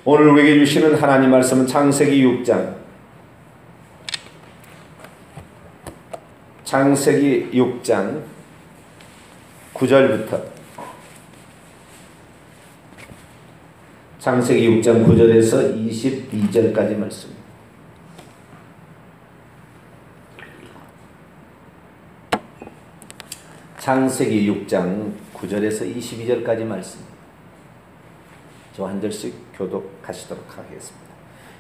오늘 우리에게 주시는 하나님 말씀은 창세기 6장 9절부터 창세기 6장 9절에서 22절까지 말씀. 창세기 6장 9절에서 22절까지 말씀. 저 한 절씩 교독하시도록 하겠습니다.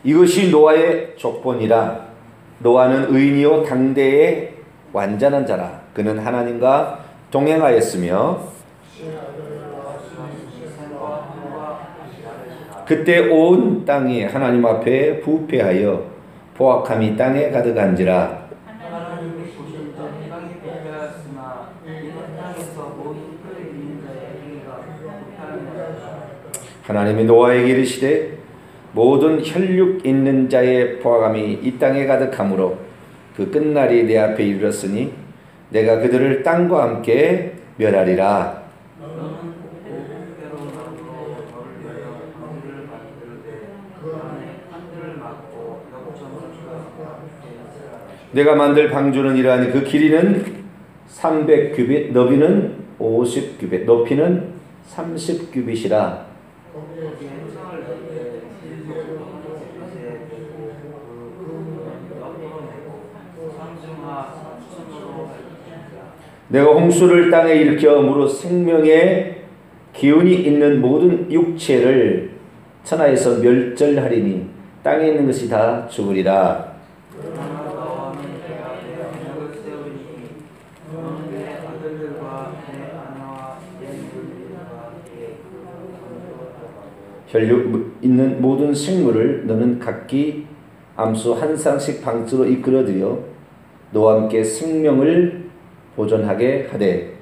이것이 노아의 족본이라. 노아는 의인이요 당대의 완전한 자라. 그는 하나님과 동행하였으며 그때 온 땅이 하나님 앞에 부패하여 포악함이 땅에 가득한지라. 하나님이 노아에게 이르시되 모든 혈육 있는 자의 포악함이 이 땅에 가득하므로 그 끝날이 내 앞에 이르렀으니 내가 그들을 땅과 함께 멸하리라. 내가 만들 방주는 이러하니 그 길이는 300규빗, 너비는 50규빗, 높이는 30규빗이라. 내가 홍수를 땅에 일으켜 무릇 생명의 기운이 있는 모든 육체를 천하에서 멸절하리니 땅에 있는 것이 다 죽으리라. 혈육 있는 모든 생물을 너는 각기 암수 한 쌍씩 방주로 이끌어들여 너와 함께 생명을 보존하게 하되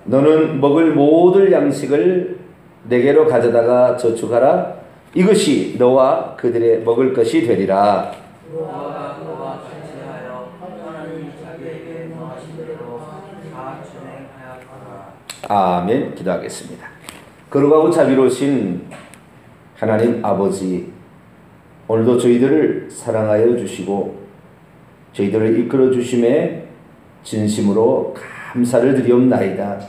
너는 먹을 모든 양식을 내게로 가져다가 저축하라. 이것이 너와 그들의 먹을 것이 되리라. 아멘. 기도하겠습니다. 거룩하고 자비로우신 하나님 아버지, 오늘도 저희들을 사랑하여 주시고 저희들을 이끌어 주심에 진심으로 감사를 드리옵나이다.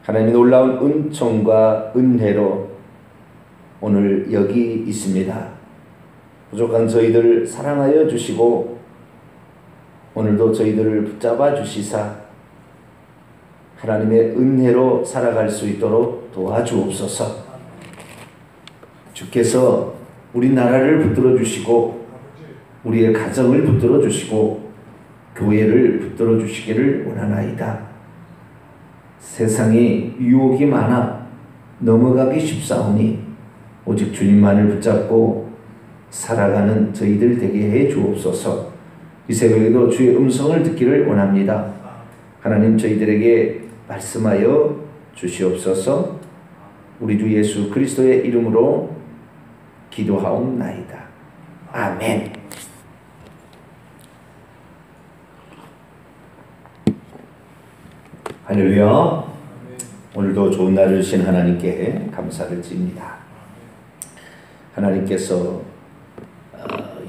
하나님의 놀라운 은총과 은혜로 오늘 여기 있습니다. 부족한 저희들을 사랑하여 주시고 오늘도 저희들을 붙잡아 주시사 하나님의 은혜로 살아갈 수 있도록 도와주옵소서. 주께서 우리 나라를 붙들어 주시고 우리의 가정을 붙들어 주시고 교회를 붙들어 주시기를 원하나이다. 세상에 유혹이 많아 넘어가기 쉽사오니 오직 주님만을 붙잡고 살아가는 저희들 되게 해 주옵소서. 이 새벽에도 주의 음성을 듣기를 원합니다. 하나님 저희들에게 말씀하여 주시옵소서. 우리 주 예수 그리스도의 이름으로 기도하옵나이다. 아멘. 할렐루야. 오늘도 좋은 날을 주신 하나님께 감사를 드립니다. 하나님께서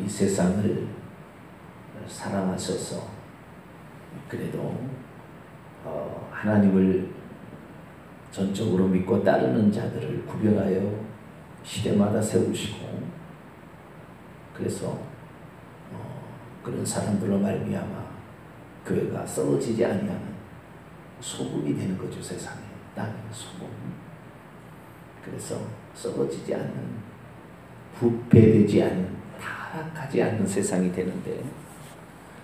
이 세상을 사랑하셔서 그래도 하나님을 전적으로 믿고 따르는 자들을 구별하여 시대마다 세우시고 그래서 그런 사람들로 말미암아 교회가 썩어지지 아니하는 소금이 되는 거죠. 세상에 땅의 소금. 그래서 썩어지지 않는, 부패되지 않는, 타락하지 않는 세상이 되는데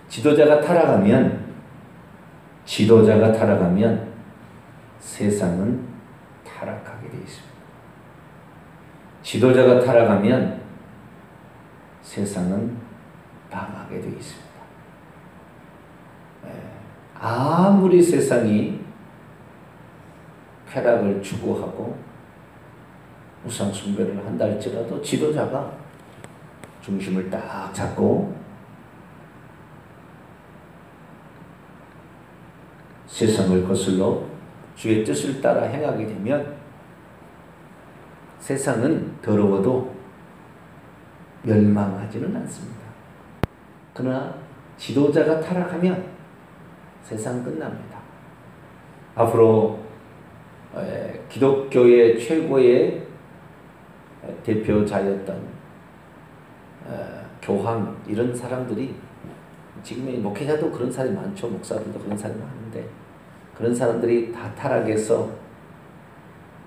지도자가 타락하면 세상은 타락하게 되어 있습니다. 지도자가 타락하면 세상은 망하게 되어 있습니다. 아무리 세상이 쾌락을 추구하고 우상 숭배를 한다 할지라도 지도자가 중심을 딱 잡고 세상을 거슬러 주의 뜻을 따라 행하게 되면 세상은 더러워도 멸망하지는 않습니다. 그러나 지도자가 타락하면 세상 끝납니다. 앞으로 기독교의 최고의 대표자였던 교황 이런 사람들이 지금의 목회자도 그런 사람이 많죠. 목사들도 그런 사람이 많은데 그런 사람들이 다 타락해서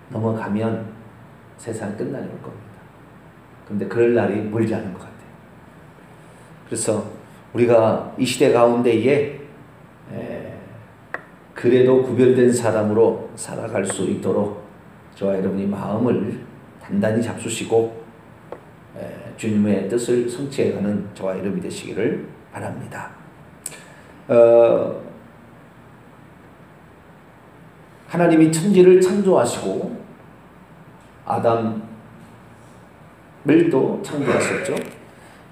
넘어가면 세상 끝나는 겁니다. 그런데 그럴 날이 멀지 않은 것 같아요. 그래서 우리가 이 시대 가운데에 그래도 구별된 사람으로 살아갈 수 있도록 저와 여러분이 마음을 단단히 잡수시고 주님의 뜻을 성취해가는 저와 여러분이 되시기를 바랍니다. 하나님이 천지를 창조하시고 아담을 또 창조하셨죠.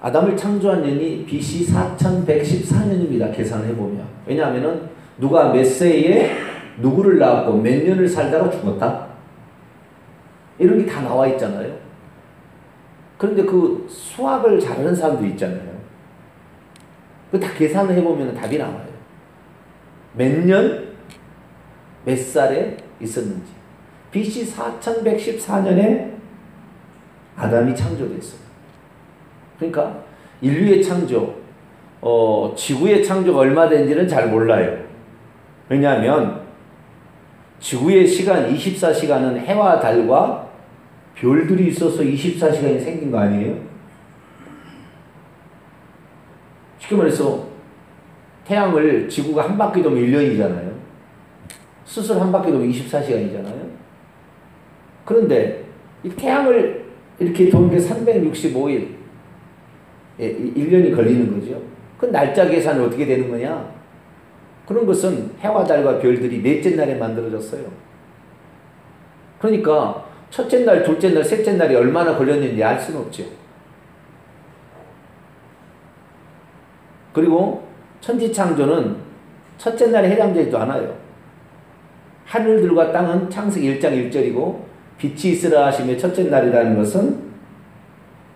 아담을 창조한 년이 BC 4114년입니다. 계산을 해보면. 왜냐하면 누가 몇 세에 누구를 낳았고 몇 년을 살다가 죽었다. 이런 게 다 나와 있잖아요. 그런데 그 수학을 잘하는 사람도 있잖아요. 그 다 계산을 해보면 답이 나와요. 몇 년, 몇 살에 있었는지. BC 4114년에 아담이 창조됐어요. 그러니까 인류의 창조, 지구의 창조가 얼마 된지는 잘 몰라요. 왜냐하면 지구의 시간 24시간은 해와 달과 별들이 있어서 24시간이 생긴 거 아니에요? 쉽게 말해서 태양을 지구가 한 바퀴 돌면 1년이잖아요. 스스로 한 바퀴 돌면 24시간이잖아요. 그런데 이 태양을 이렇게 도는 게 365일 1년이 걸리는 거죠. 그 날짜 계산이 어떻게 되는 거냐? 그런 것은 해와 달과 별들이 넷째 날에 만들어졌어요. 그러니까 첫째 날, 둘째 날, 셋째 날이 얼마나 걸렸는지 알 수는 없죠. 그리고 천지창조는 첫째 날에 해당되지도 않아요. 하늘들과 땅은 창세기 1장 1절이고 빛이 있으라 하시며 첫째 날이라는 것은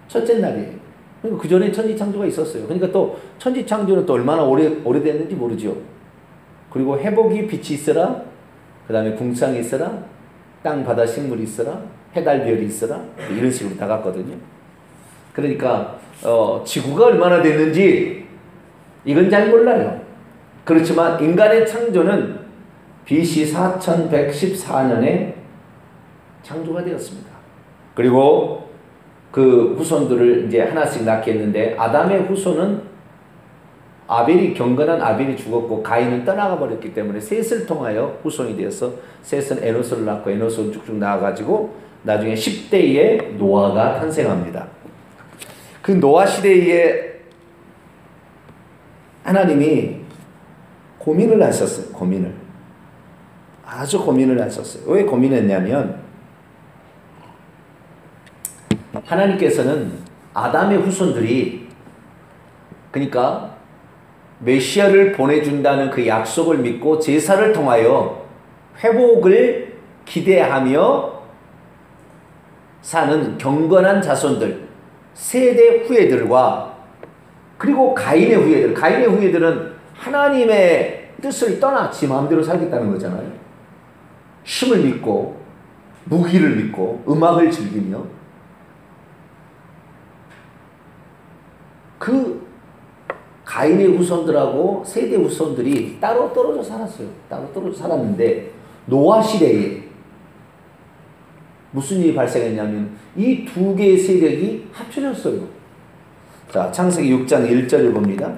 첫째 날이에요. 그러니까 그 전에 천지창조가 있었어요. 그러니까 또 천지창조는 또 얼마나 오래됐는지 모르죠. 그리고 해복이 빛이 있으라, 그 다음에 궁창이 있으라, 땅, 바다, 식물이 있으라, 해달, 별이 있으라, 이런 식으로 나갔거든요. 그러니까 지구가 얼마나 됐는지 이건 잘 몰라요. 그렇지만 인간의 창조는 BC 4114년에 창조가 되었습니다. 그리고 그 후손들을 이제 하나씩 낳게 했는데 아담의 후손은 아벨이 경건한 아벨이 죽었고 가인은 떠나가 버렸기 때문에 셋을 통하여 후손이 되어서 셋은 에노스를 낳고 에노스는 쭉쭉 나아가지고 나중에 10대에 노아가 탄생합니다. 그 노아 시대에 하나님이 고민을 하셨어요. 아주 고민을 하셨어요. 왜 고민했냐면 하나님께서는 아담의 후손들이 그러니까 메시아를 보내준다는 그 약속을 믿고 제사를 통하여 회복을 기대하며 사는 경건한 자손들, 세대 후예들과 그리고 가인의 후예들은 하나님의 뜻을 떠나 지 마음대로 살겠다는 거잖아요. 쉼을 믿고 무기를 믿고 음악을 즐기며 그 가인의 후손들하고 세대 후손들이 따로 떨어져 살았어요. 따로 떨어져 살았는데 노아 시대에 무슨 일이 발생했냐면 이 두 개의 세력이 합쳐졌어요. 자, 창세기 6장 1절을 봅니다.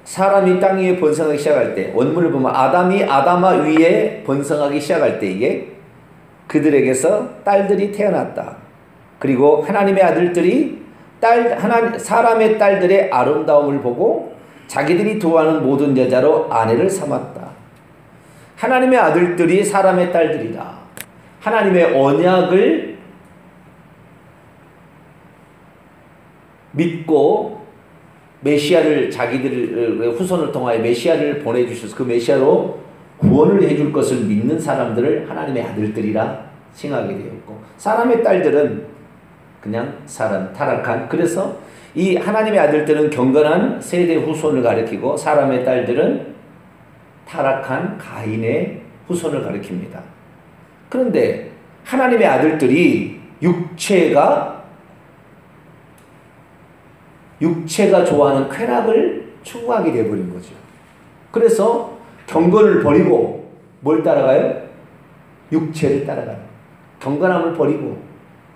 사람이 땅 위에 번성하기 시작할 때, 원문을 보면 아담이 아담아 위에 번성하기 시작할 때에 그들에게서 딸들이 태어났다. 그리고 하나님의 아들들이 사람의 딸들의 아름다움을 보고 자기들이 좋아하는 모든 여자로 아내를 삼았다. 하나님의 아들들이 사람의 딸들이다. 하나님의 언약을 믿고 메시아를 자기들의 후손을 통하여 메시아를 보내주셔서 그 메시아로 구원을 해줄 것을 믿는 사람들을 하나님의 아들들이라 칭하게 되었고, 사람의 딸들은 그냥 사람, 타락한, 그래서 이 하나님의 아들들은 경건한 세대 후손을 가리키고 사람의 딸들은 타락한 가인의 후손을 가리킵니다. 그런데 하나님의 아들들이 육체가 좋아하는 쾌락을 추구하게 되어버린 거죠. 그래서 경건을 버리고 뭘 따라가요? 육체를 따라가요. 경건함을 버리고,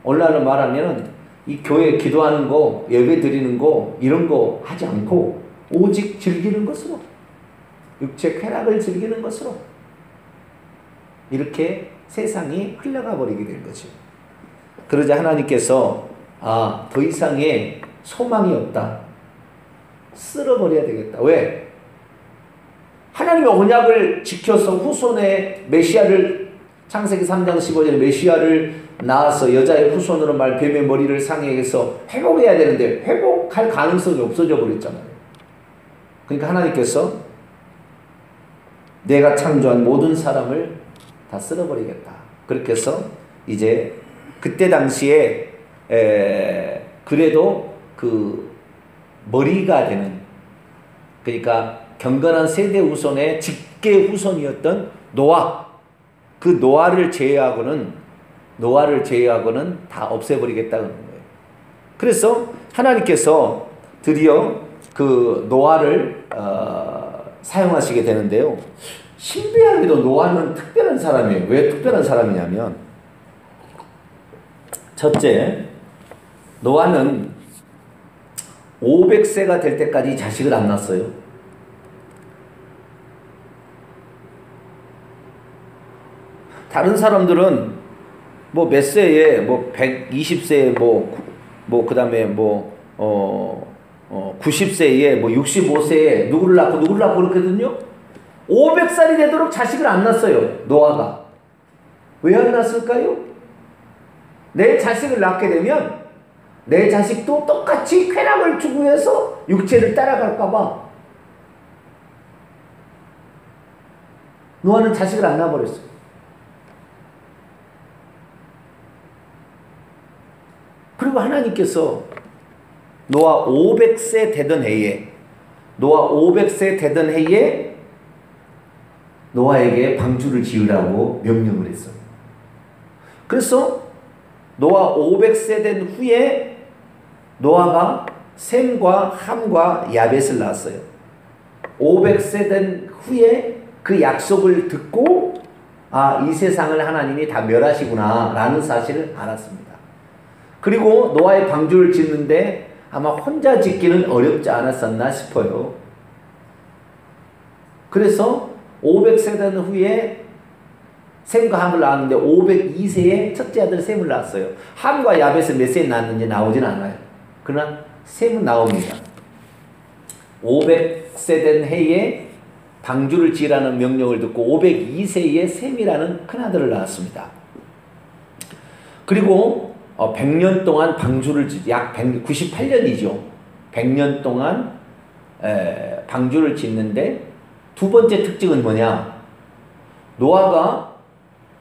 오늘날로 말하면 이 교회 기도하는 거, 예배 드리는 거, 이런 거 하지 않고 오직 즐기는 것으로, 육체 쾌락을 즐기는 것으로 이렇게 세상이 흘러가 버리게 된 거죠. 그러자 하나님께서 더 이상의 소망이 없다. 쓸어버려야 되겠다. 왜? 하나님의 언약을 지켜서 후손의 메시아를, 창세기 3장 15절에 메시아를 낳아서 여자의 후손으로 말 뱀의 머리를 상하게 해서 회복해야 되는데 회복할 가능성이 없어져 버렸잖아요. 그러니까 하나님께서 내가 창조한 모든 사람을 다 쓸어버리겠다. 그렇게 해서 이제 그때 당시에 그래도 그 머리가 되는, 그러니까 경건한 세대 후손의 직계 후손이었던 노아, 그 노아를 제외하고는 다 없애버리겠다는 거예요. 그래서 하나님께서 드디어 그 노아를 사용하시게 되는데요. 신비하게도 노아는 특별한 사람이에요. 왜 특별한 사람이냐면, 첫째, 노아는 500세가 될 때까지 자식을 안 낳았어요. 다른 사람들은 뭐 몇 세에, 뭐 120세에 그 다음에 90세에 65세에 누구를 낳고 그렇거든요. 500살이 되도록 자식을 안 낳았어요, 노아가. 왜 안 낳았을까요? 내 자식을 낳게 되면 내 자식도 똑같이 쾌락을 추구해서 육체를 따라갈까봐 노아는 자식을 안 낳아버렸어요. 그리고 하나님께서 노아 500세 되던 해에 노아에게 방주를 지으라고 명령을 했어요. 그래서 노아 500세 된 후에 노아가 셈과 함과 야벳을 낳았어요. 500세 된 후에 그 약속을 듣고 이 세상을 하나님이 다 멸하시구나 라는 사실을 알았습니다. 그리고 노아의 방주를 짓는데 아마 혼자 짓기는 어렵지 않았었나 싶어요. 그래서 500세 된 후에 셈과 함을 낳았는데 502세에 첫째 아들 셈을 낳았어요. 함과 야벳을 몇 세에 낳았는지 나오진 않아요. 그러나 셈은 나옵니다. 500세 된 해에 방주를 지으라는 명령을 듣고 502세에 셈이라는 큰아들을 낳았습니다. 그리고 100년 동안 방주를 약 98년이죠. 100년 동안 방주를 짓는데 두 번째 특징은 뭐냐? 노아가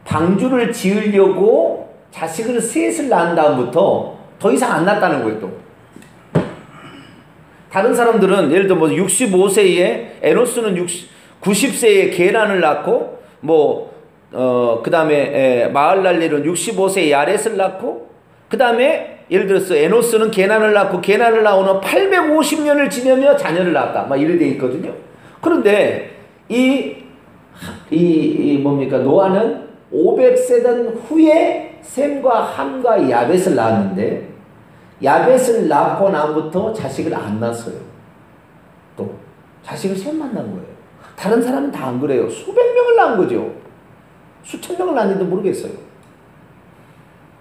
방주를 지으려고 자식을 셋을 낳은 다음부터 더 이상 안 낳았다는 거예요. 또 다른 사람들은 예를 들어 65세에 에노스는 90세에 게란을 낳고 그 다음에 마할랄렐은 65세에 야렛을 낳고, 그 다음에 예를 들어서 에노스는 게난을 낳고 게난을 낳고는 850년을 지내며 자녀를 낳았다. 막 이래 돼 있거든요. 그런데 노아는 500세 된 후에 셈과 함과 야벳을 낳았는데, 야벳을 낳고 나부터 자식을 안 낳았어요. 또 자식을 셋만 낳은 거예요. 다른 사람은 다 안 그래요. 수백 명을 낳은 거죠. 수천 명을 낳았는데 모르겠어요.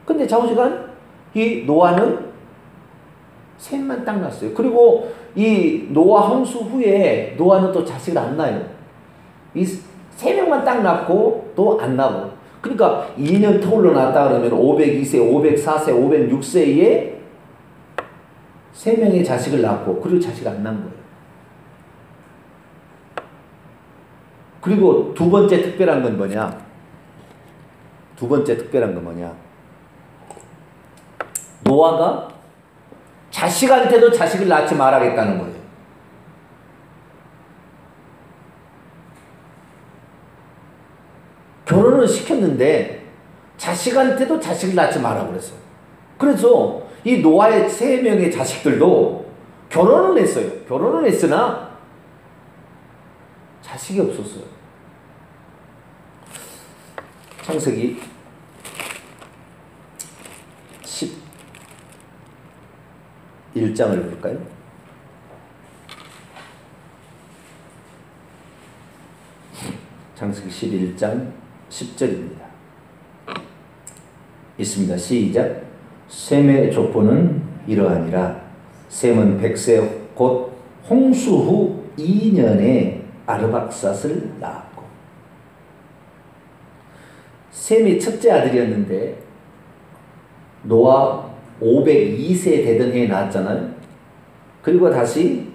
근데 좌우지간 이 노아는 셋만 딱 낳았어요. 그리고 이 노아 홍수 후에 노아는 또 자식을 안 낳아요. 이 세 명만 딱 낳고 또 안 낳고. 그러니까 2년 터울로 낳았다 그러면 502세, 504세, 506세에 세 명의 자식을 낳고 그리고 자식을 안 낳은 거예요. 그리고 두 번째 특별한 건 뭐냐? 두 번째 특별한 건 뭐냐? 노아가 자식한테도 자식을 낳지 말아야겠다는 거예요. 결혼을 시켰는데 자식한테도 자식을 낳지 말라고 그랬어요. 그래서 이 노아의 세 명의 자식들도 결혼을 했어요. 결혼을 했으나 자식이 없었어요. 창세기 11장을 볼까요? 창세기 11장 10절입니다. 있습니다. 시작. 셈의 족보는 이러하니라. 셈은 100세 곧 홍수 후 2년에 아르박삿을 낳았고. 셈이 첫째 아들이었는데 노아 502세 되던 해에 낳았잖아요. 그리고 다시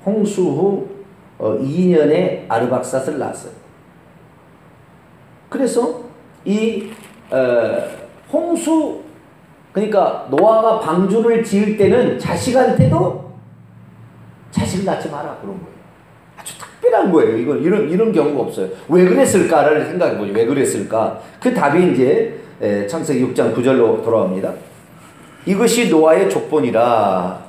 홍수 후 2년에 아르박삿을 낳았어요. 그래서 이 홍수, 그러니까 노아가 방주를 지을 때는 자식한테도 자식을 낳지 마라 그런 거예요. 아주 특별한 거예요. 이런 경우가 없어요. 왜 그랬을까를 생각해 보죠. 왜 그랬을까? 그 답이 이제 창세기 6장 9절로 돌아옵니다. 이것이 노아의 족본이라.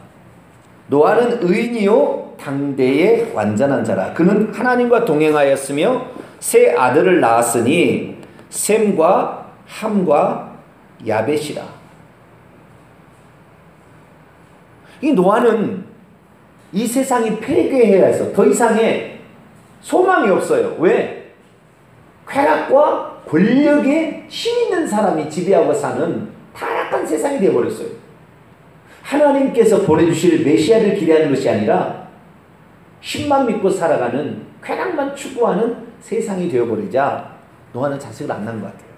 노아는 의인이요 당대의 완전한 자라. 그는 하나님과 동행하였으며 세 아들을 낳았으니 셈과 함과 야벳이라. 이 노아는 이 세상이 폐괴해야 해서 더 이상의 소망이 없어요. 왜? 쾌락과 권력에 힘 있는 사람이 지배하고 사는 타락한 세상이 되어버렸어요. 하나님께서 보내주실 메시아를 기대하는 것이 아니라 힘만 믿고 살아가는 쾌락만 추구하는 세상이 되어버리자 노아는 자식을 안 낳은 것 같아요.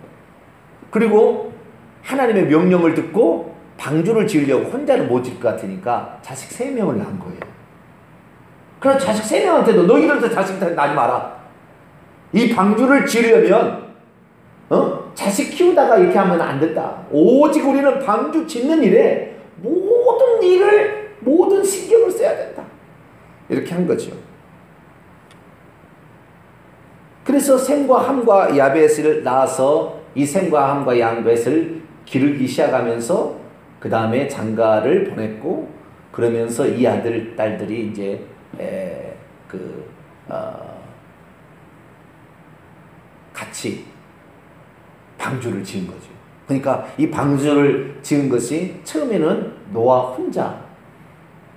그리고 하나님의 명령을 듣고 방주를 지으려고 혼자는 못 지을 것 같으니까 자식 3명을 낳은 거예요. 그럼 자식 3명한테도 너희들도 자식 낳지 마라. 이 방주를 지으려면 자식 키우다가 이렇게 하면 안 된다. 오직 우리는 방주 짓는 일에 모든 신경을 써야 된다. 이렇게 한 거죠. 그래서 셈과 함과 야벳을 낳아서 이 셈과 함과 야벳을 기르기 시작하면서 그 다음에 장가를 보냈고, 그러면서 이 아들 딸들이 이제 같이 방주를 지은 거죠. 그러니까 이 방주를 지은 것이 처음에는 노아 혼자,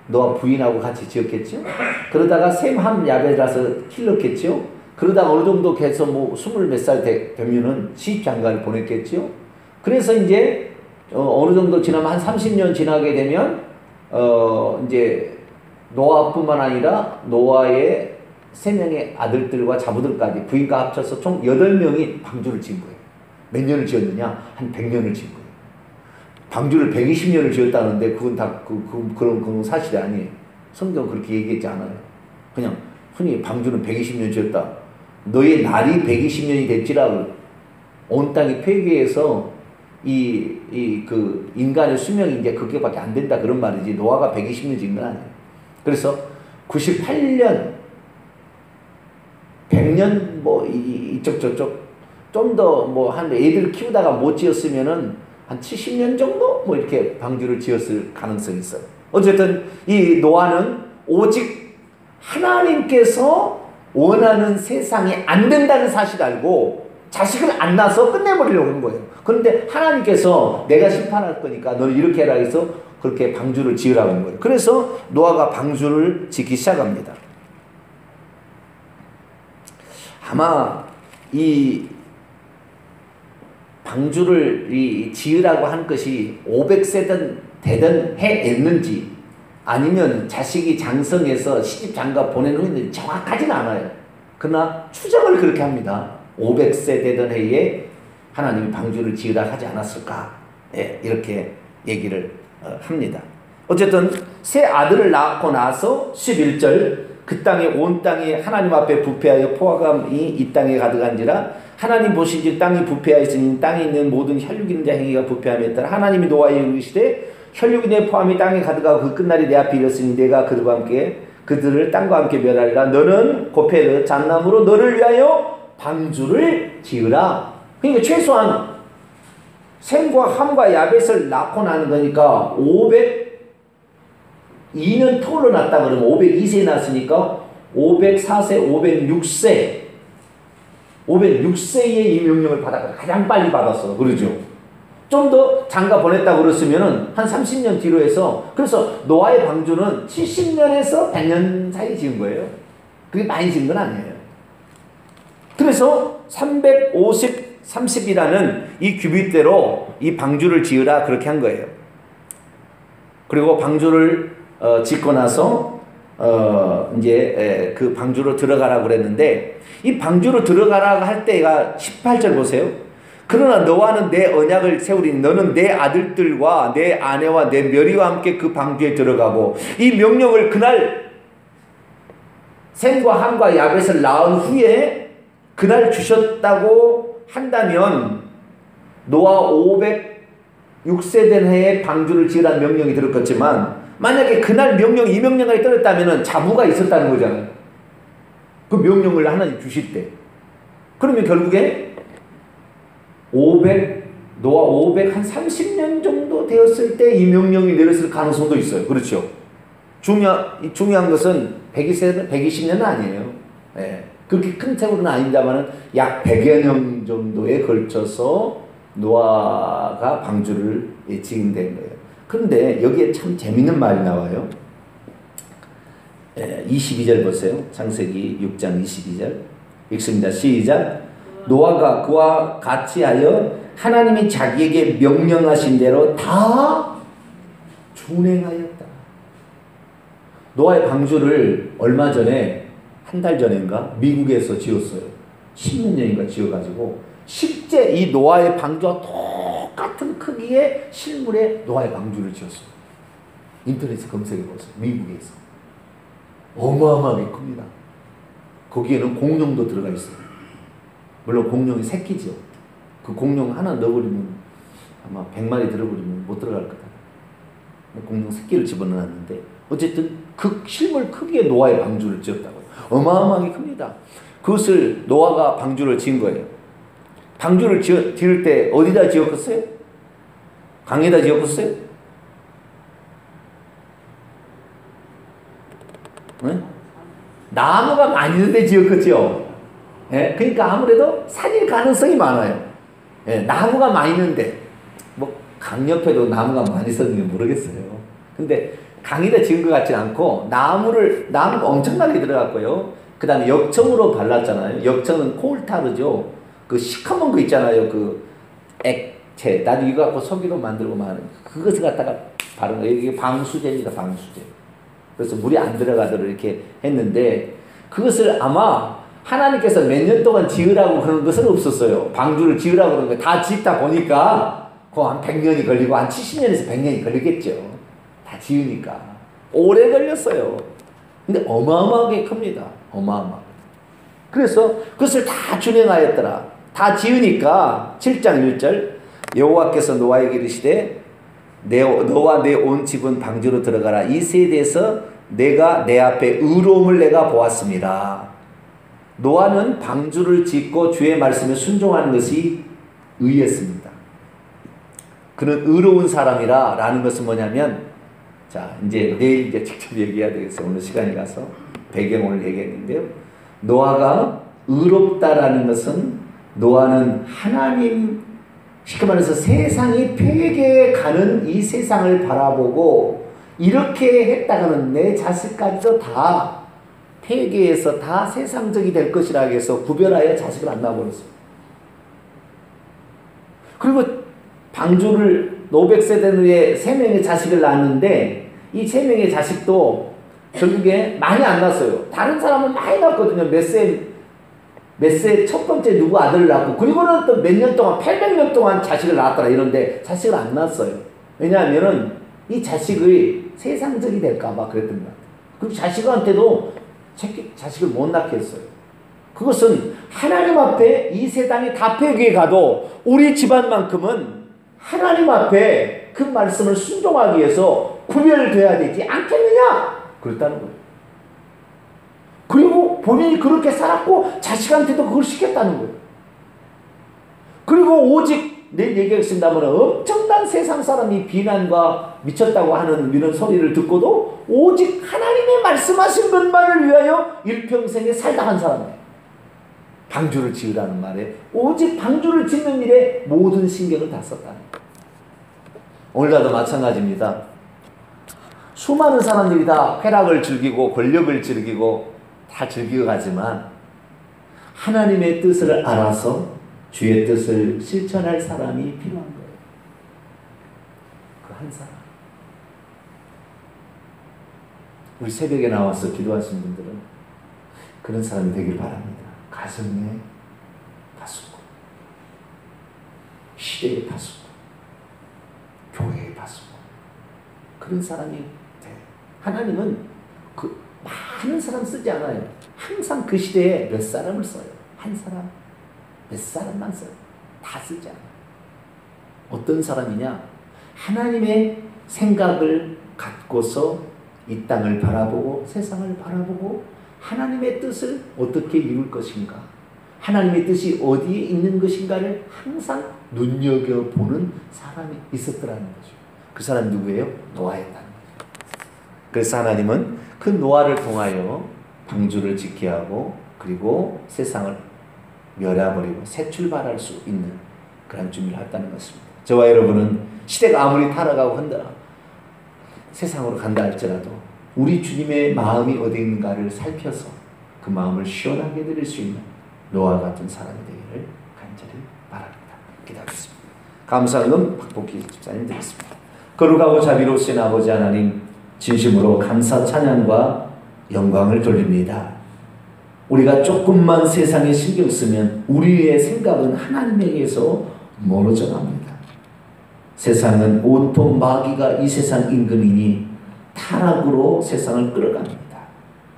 노아 부인하고 같이 지었겠죠. 그러다가 셈, 함, 야벳이라서 길렀겠죠. 그러다가 어느 정도 계속 뭐 20몇 살 되면은 시집장가를 보냈겠죠. 그래서 이제 어느 정도 지나면 한 30년 지나게 되면 이제 노아뿐만 아니라 노아의 3명의 아들들과 자부들까지 부인과 합쳐서 총 8명이 방주를 지은 거예요. 몇 년을 지었느냐? 한 100년을 지은 거예요. 방주를 120년을 지었다는데 그건 다 그런 사실이 아니에요. 성경 그렇게 얘기했지 않아요. 그냥 흔히 방주는 120년 지었다. 너의 날이 120년이 됐지라. 온 땅이 폐괴해서 그 인간의 수명이 이제 그렇게밖에 안 된다 그런 말이지, 노아가 120년 지은 건 아니에요. 그래서 98년 100년 뭐 이쪽 저쪽 좀 더 뭐 한 애들 키우다가 못 지었으면은 한 70년 정도 뭐 이렇게 방주를 지었을 가능성이 있어요. 어쨌든 이 노아는 오직 하나님께서 원하는 세상이 안 된다는 사실을 알고 자식을 안 낳아서 끝내버리려고 한 거예요. 그런데 하나님께서 내가 심판할 거니까 너를 이렇게 해라 해서 그렇게 방주를 지으라고 한 거예요. 그래서 노아가 방주를 짓기 시작합니다. 아마 이 방주를 지으라고 한 것이 500세든 되든 해했는지 아니면 자식이 장성해서 시집장가 보내는 정확하진 않아요. 그러나 추정을 그렇게 합니다. 500세 되던 해에 하나님이 방주를 지으라 하지 않았을까? 네, 이렇게 얘기를 합니다. 어쨌든 새 아들을 낳고 나서 11절 그 땅에 온 땅이 하나님 앞에 부패하여 포화감이 이 땅에 가득한지라 하나님 보신즉 땅이 부패하였으니 땅에 있는 모든 혈육 있는 자 행위가 부패함에 따라 하나님이 노아에게 이르시되 혈육인의 포함이 땅에 가득하고 그 끝날이 내 앞에 이르렀으니 내가 그들과 함께 그들을 땅과 함께 멸하리라. 너는 고페르 잣나무로 너를 위하여 방주를 지으라. 그러니까 최소한 셈과 함과 야벳을 낳고 나는 거니까 502년 터울로 낳았다 그러면 502세에 낳았으니까 504세 506세에 이 명령을 받아 가장 빨리 받았어. 그러죠. 좀 더 장가 보냈다고 그랬으면은 한 30년 뒤로 해서 그래서 노아의 방주는 70년에서 100년 사이 지은 거예요. 그게 많이 지은 건 아니에요. 그래서 330이라는 이 규빗대로 이 방주를 지으라 그렇게 한 거예요. 그리고 방주를 짓고 나서 이제 그 방주로 들어가라고 그랬는데 이 방주로 들어가라고 할 때가 18절 보세요. 그러나 너와는 내 언약을 세우리니 너는 내 아들들과 내 아내와 내 멸이와 함께 그 방주에 들어가고 이 명령을 그날 셈과 함과 야벳을 낳은 후에 그날 주셨다고 한다면 노아 506세 된 해에 방주를 지으라는 명령이 들었겠지만 만약에 그날 이 명령이 떨어졌다면 자부가 있었다는 거잖아요. 그 명령을 하나님 주실 때. 그러면 결국에 노아 530년 정도 되었을 때 이 명령이 내렸을 가능성도 있어요. 그렇죠. 중요한 것은 120년은 아니에요. 예. 그렇게 큰 세월은 아닙니다만 약 100여 년 정도에 걸쳐서 노아가 방주를 지은된 거예요. 그런데 여기에 참 재밌는 말이 나와요. 22절 보세요. 창세기 6장 22절 읽습니다. 시작. 노아가 그와 같이 하여 하나님이 자기에게 명령하신 대로 다 준행하였다. 노아의 방주를 얼마 전에 한 달 전인가 미국에서 지었어요. 10년 전인가 지어가지고 실제 이 노아의 방주와 똑같은 크기의 실물의 노아의 방주를 지었어요. 인터넷에 검색해보세요. 미국에서. 어마어마하게 큽니다. 거기에는 공룡도 들어가 있어요. 물론 공룡이 새끼죠. 그 공룡 하나 넣어버리면 아마 100마리 들어버리면 못 들어갈 거다. 공룡 새끼를 집어넣었는데 어쨌든 그 실물 크기의 노아의 방주를 지었다고요. 어마어마하게 큽니다. 그것을 노아가 방주를 지은 거예요. 방주를 지을 때 어디다 지었겠어요? 강에다 지었겠어요? 네? 나무가 많이 있는 데 지었겠죠? 예, 그러니까 아무래도 산일 가능성이 많아요. 예, 나무가 많이 있는데 뭐 강 옆에도 나무가 많이 있었는지 모르겠어요. 근데 강에다 지은 것 같지 않고 나무 엄청나게 들어갔고요. 그 다음에 역청으로 발랐잖아요. 역청은 콜타르죠. 그 시커먼 거 있잖아요. 그 액체. 나도 이거 갖고 석유로 만들고 말하는 그것을 갖다가 바른 거예요. 이게 방수제입니다. 방수제. 그래서 물이 안 들어가도록 이렇게 했는데 그것을 아마 하나님께서 몇 년 동안 지으라고 그런 것은 없었어요. 방주를 지으라고 그런 거 다 짓다 보니까 한 100년이 걸리고 한 70년에서 100년이 걸리겠죠. 다 지으니까. 오래 걸렸어요. 근데 어마어마하게 큽니다. 어마어마하게. 그래서 그것을 다 준행하였더라. 다 지으니까 7장 1절 여호와께서 노아에게 이르시되 너와 내 온 집은 방주로 들어가라. 이 세대에서 내가 내 앞에 의로움을 내가 보았습니다. 노아는 방주를 짓고 주의 말씀에 순종하는 것이 의였습니다. 그는 의로운 사람이라 라는 것은 뭐냐면 자 이제 내일 이제 직접 얘기해야 되겠어요. 오늘 시간이 가서 배경을 얘기했는데요. 노아가 의롭다라는 것은 노아는 하나님 쉽게 말해서 세상이 폐괴해 가는 이 세상을 바라보고 이렇게 했다가는 내 자식까지도 다 폐괴해서 다 세상적이 될 것이라 해서 구별하여 자식을 안 낳아버렸어요. 그리고 방주를 500세 된 후에 3명의 자식을 낳았는데 이 3명의 자식도 결국에 많이 안 낳았어요. 다른 사람은 많이 낳았거든요. 몇 세 첫 번째 누구 아들을 낳고 그리고는 또 몇 년 동안 800년 동안 자식을 낳았더라 이런데 자식을 안 낳았어요. 왜냐하면은 이 자식의 세상적이 될까봐 그랬던 것 같아요. 그리고 자식한테도 자식을 못 낳게 했어요. 그것은 하나님 앞에 이 세상에 다 폐기해 가도 우리 집안만큼은 하나님 앞에 그 말씀을 순종하기 위해서 구별돼야 되지 않겠느냐? 그랬다는 거예요. 그리고 본인이 그렇게 살았고 자식한테도 그걸 시켰다는 거예요. 그리고 오직 내 얘기하겠습니다 하면 엄청난 세상 사람이 비난과 미쳤다고 하는 이런 소리를 듣고도 오직 하나님의 말씀하신 것만을 위하여 일평생에 살다 한 사람이에요. 방주를 지으라는 말에 오직 방주를 짓는 일에 모든 신경을 다 썼다는 거예요. 오늘날도 마찬가지입니다. 수많은 사람들이 다 쾌락을 즐기고 권력을 즐기고 다 즐겨가지만 하나님의 뜻을 알아서 주의 뜻을 실천할 사람이 필요한 거예요. 그 한 사람. 우리 새벽에 나와서 기도하신 분들은 그런 사람이 되길 바랍니다. 가정의 파수꾼, 시대의 파수꾼, 교회의 파수꾼, 그런 사람이 돼. 하나님은 그 많은 사람 쓰지 않아요. 항상 그 시대에 몇 사람을 써요. 한 사람, 몇 사람만 써요. 다 쓰지 않아요. 어떤 사람이냐? 하나님의 생각을 갖고서 이 땅을 바라보고 세상을 바라보고 하나님의 뜻을 어떻게 이룰 것인가, 하나님의 뜻이 어디에 있는 것인가를 항상 눈여겨보는 사람이 있었더라는 거죠. 그 사람이 누구예요? 노아였다는 거죠. 그래서 하나님은 그 노아를 통하여 방주를 짓게 하고 그리고 세상을 멸해버리고 새 출발할 수 있는 그런 준비를 했다는 것입니다. 저와 여러분은 시대가 아무리 타락하고 세상으로 간다 할지라도 우리 주님의 마음이 어디 있는가를 살펴서 그 마음을 시원하게 드릴 수 있는 노아 같은 사람이 되기를 간절히 바랍니다. 기도하겠습니다. 감사한 은 박복희 집사님 드리겠습니다. 거룩하고 자비로우신 아버지 하나님, 진심으로 감사 찬양과 영광을 돌립니다. 우리가 조금만 세상에 신경 쓰면 우리의 생각은 하나님에게서 멀어져 갑니다. 세상은 온통 마귀가 이 세상 임금이니 타락으로 세상을 끌어갑니다.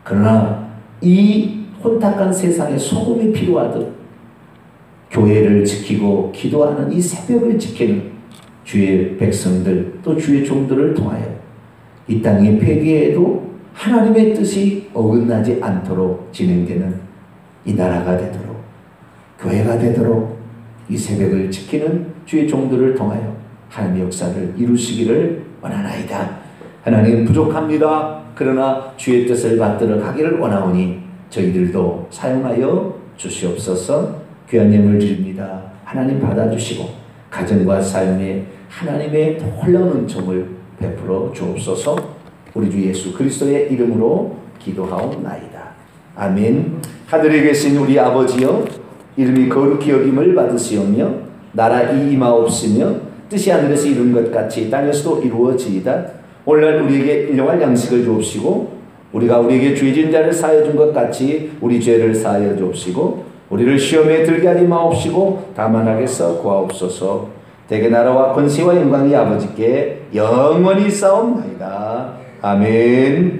그러나 이 혼탁한 세상에 소금이 필요하듯 교회를 지키고 기도하는 이 새벽을 지키는 주의 백성들 또 주의 종들을 통하여 이 땅의 폐기에도 하나님의 뜻이 어긋나지 않도록 진행되는 이 나라가 되도록 교회가 되도록 이 새벽을 지키는 주의 종들을 통하여 하나님의 역사를 이루시기를 원하나이다. 하나님 부족합니다. 그러나 주의 뜻을 받들어 가기를 원하오니 저희들도 사용하여 주시옵소서. 귀한 예물 드립니다. 하나님 받아주시고 가정과 삶에 하나님의 놀라운 은총을 베풀어 주옵소서. 우리 주 예수 그리스도의 이름으로 기도하옵나이다. 아멘. 하늘에 계신 우리 아버지여, 이름이 거룩히 여김을 받으시오며 나라가 임하옵시며 뜻이 하늘에서 이룬 것 같이 땅에서도 이루어지이다. 오늘날 우리에게 일용할 양식을 주옵시고 우리가 우리에게 죄진 자를 사하여 준 것 같이 우리 죄를 사하여 주옵시고 우리를 시험에 들게 하지 마옵시고 다만 악에서 구하옵소서. 대개 나라와 권세와 영광이 아버지께 영원히 싸움나이다. 아멘.